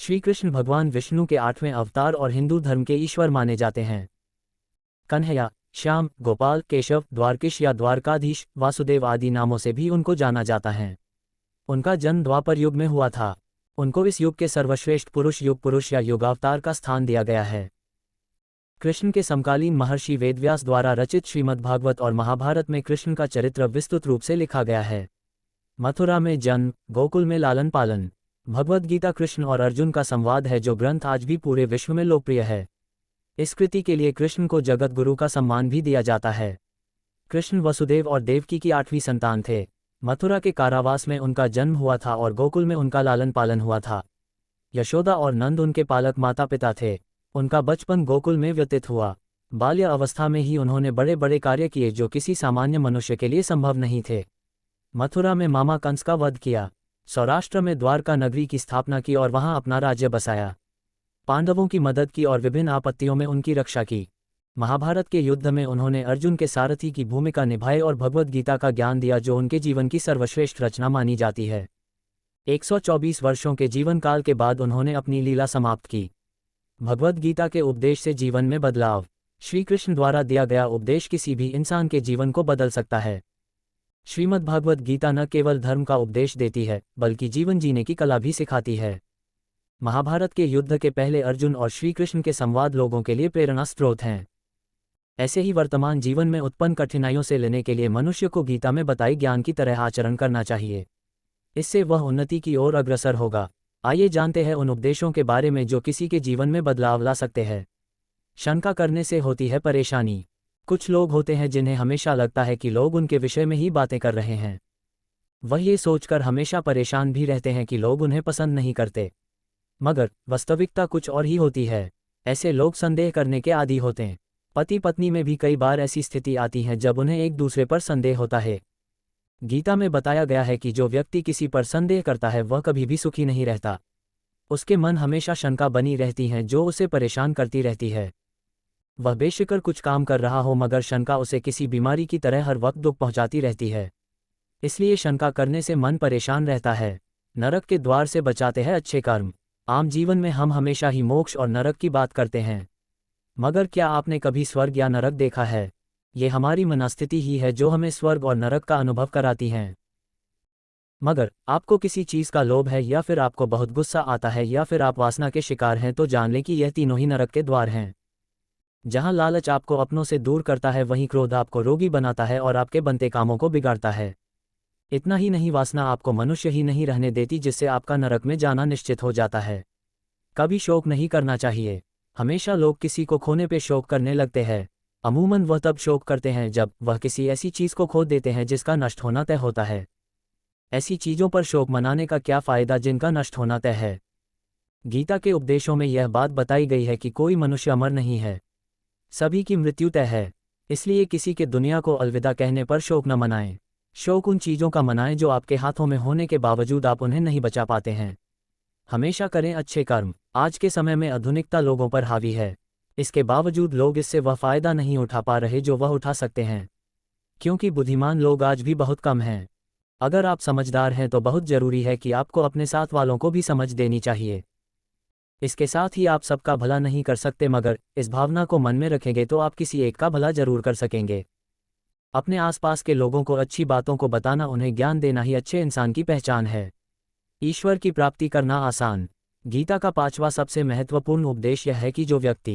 श्री कृष्ण भगवान विष्णु के 8वें अवतार और हिंदू धर्म के ईश्वर माने जाते हैं। कन्हैया, श्याम, गोपाल, केशव, द्वारकीश या द्वारकाधीश, वासुदेव आदि नामों से भी उनको जाना जाता है। उनका जन्म द्वापर युग में हुआ था। उनको इस युग के सर्वश्रेष्ठ पुरुष, युग पुरुष या युगावतार का स्थान दिया गया है। कृष्ण के समकालीन महर्षि वेदव्यास द्वारा रचित श्रीमद्भागवत और महाभारत में कृष्ण का चरित्र विस्तृत रूप से लिखा गया है। मथुरा में जन्म, गोकुल में लालन पालन। भगवद गीता कृष्ण और अर्जुन का संवाद है जो ग्रंथ आज भी पूरे विश्व में लोकप्रिय है। इस कृति के लिए कृष्ण को जगत गुरु का सम्मान भी दिया जाता है। कृष्ण वसुदेव और देवकी की 8वीं संतान थे। मथुरा के कारावास में उनका जन्म हुआ था और गोकुल में उनका लालन पालन हुआ था। यशोदा और नंद उनके पालक माता पिता थे। उनका बचपन गोकुल में व्यतीत हुआ। बाल्य अवस्था में ही उन्होंने बड़े बड़े कार्य किए जो किसी सामान्य मनुष्य के लिए संभव नहीं थे। मथुरा में मामा कंस का वध किया, सौराष्ट्र में द्वारका नगरी की स्थापना की और वहां अपना राज्य बसाया। पांडवों की मदद की और विभिन्न आपत्तियों में उनकी रक्षा की। महाभारत के युद्ध में उन्होंने अर्जुन के सारथी की भूमिका निभाई और भगवद गीता का ज्ञान दिया जो उनके जीवन की सर्वश्रेष्ठ रचना मानी जाती है। 124 वर्षों के जीवन काल के बाद उन्होंने अपनी लीला समाप्त की। भगवद गीता के उपदेश से जीवन में बदलाव। श्री कृष्ण द्वारा दिया गया उपदेश किसी भी इंसान के जीवन को बदल सकता है। श्रीमद्भागवत गीता न केवल धर्म का उपदेश देती है बल्कि जीवन जीने की कला भी सिखाती है। महाभारत के युद्ध के पहले अर्जुन और श्री कृष्ण के संवाद लोगों के लिए प्रेरणा स्रोत हैं। ऐसे ही वर्तमान जीवन में उत्पन्न कठिनाइयों से लेने के लिए मनुष्य को गीता में बताई ज्ञान की तरह आचरण करना चाहिए। इससे वह उन्नति की ओर अग्रसर होगा। आइए जानते हैं उन उपदेशों के बारे में जो किसी के जीवन में बदलाव ला सकते हैं। शंका करने से होती है परेशानी। कुछ लोग होते हैं जिन्हें हमेशा लगता है कि लोग उनके विषय में ही बातें कर रहे हैं। वह ये सोचकर हमेशा परेशान भी रहते हैं कि लोग उन्हें पसंद नहीं करते। मगर वास्तविकता कुछ और ही होती है। ऐसे लोग संदेह करने के आदी होते हैं। पति पत्नी में भी कई बार ऐसी स्थिति आती है जब उन्हें एक दूसरे पर संदेह होता है। गीता में बताया गया है कि जो व्यक्ति किसी पर संदेह करता है वह कभी भी सुखी नहीं रहता। उसके मन हमेशा शंका बनी रहती है जो उसे परेशान करती रहती है। वह बेशिकर कुछ काम कर रहा हो मगर शंका उसे किसी बीमारी की तरह हर वक्त दुख पहुंचाती रहती है। इसलिए शंका करने से मन परेशान रहता है। नरक के द्वार से बचाते हैं अच्छे कर्म। आम जीवन में हम हमेशा ही मोक्ष और नरक की बात करते हैं, मगर क्या आपने कभी स्वर्ग या नरक देखा है? ये हमारी मनस्थिति ही है जो हमें स्वर्ग और नरक का अनुभव कराती हैं। मगर आपको किसी चीज़ का लोभ है या फिर आपको बहुत गुस्सा आता है या फिर आप वासना के शिकार हैं तो जान लें कि यह तीनों ही नरक के द्वार हैं। जहां लालच आपको अपनों से दूर करता है वहीं क्रोध आपको रोगी बनाता है और आपके बनते कामों को बिगाड़ता है। इतना ही नहीं, वासना आपको मनुष्य ही नहीं रहने देती जिससे आपका नरक में जाना निश्चित हो जाता है। कभी शोक नहीं करना चाहिए। हमेशा लोग किसी को खोने पे शोक करने लगते हैं। अमूमन वह तब शोक करते हैं जब वह किसी ऐसी चीज़ को खो देते हैं जिसका नष्ट होना तय होता है। ऐसी चीज़ों पर शोक मनाने का क्या फ़ायदा जिनका नष्ट होना तय है। गीता के उपदेशों में यह बात बताई गई है कि कोई मनुष्य अमर नहीं है, सभी की मृत्यु तय है। इसलिए किसी के दुनिया को अलविदा कहने पर शोक न मनाएं। शोक उन चीज़ों का मनाएं जो आपके हाथों में होने के बावजूद आप उन्हें नहीं बचा पाते हैं। हमेशा करें अच्छे कर्म। आज के समय में आधुनिकता लोगों पर हावी है, इसके बावजूद लोग इससे वह फ़ायदा नहीं उठा पा रहे जो वह उठा सकते हैं, क्योंकि बुद्धिमान लोग आज भी बहुत कम हैं। अगर आप समझदार हैं तो बहुत ज़रूरी है कि आपको अपने साथ वालों को भी समझ देनी चाहिए। इसके साथ ही आप सबका भला नहीं कर सकते, मगर इस भावना को मन में रखेंगे तो आप किसी एक का भला जरूर कर सकेंगे। अपने आसपास के लोगों को अच्छी बातों को बताना, उन्हें ज्ञान देना ही अच्छे इंसान की पहचान है। ईश्वर की प्राप्ति करना आसान। गीता का 5वां सबसे महत्वपूर्ण उपदेश यह है कि जो व्यक्ति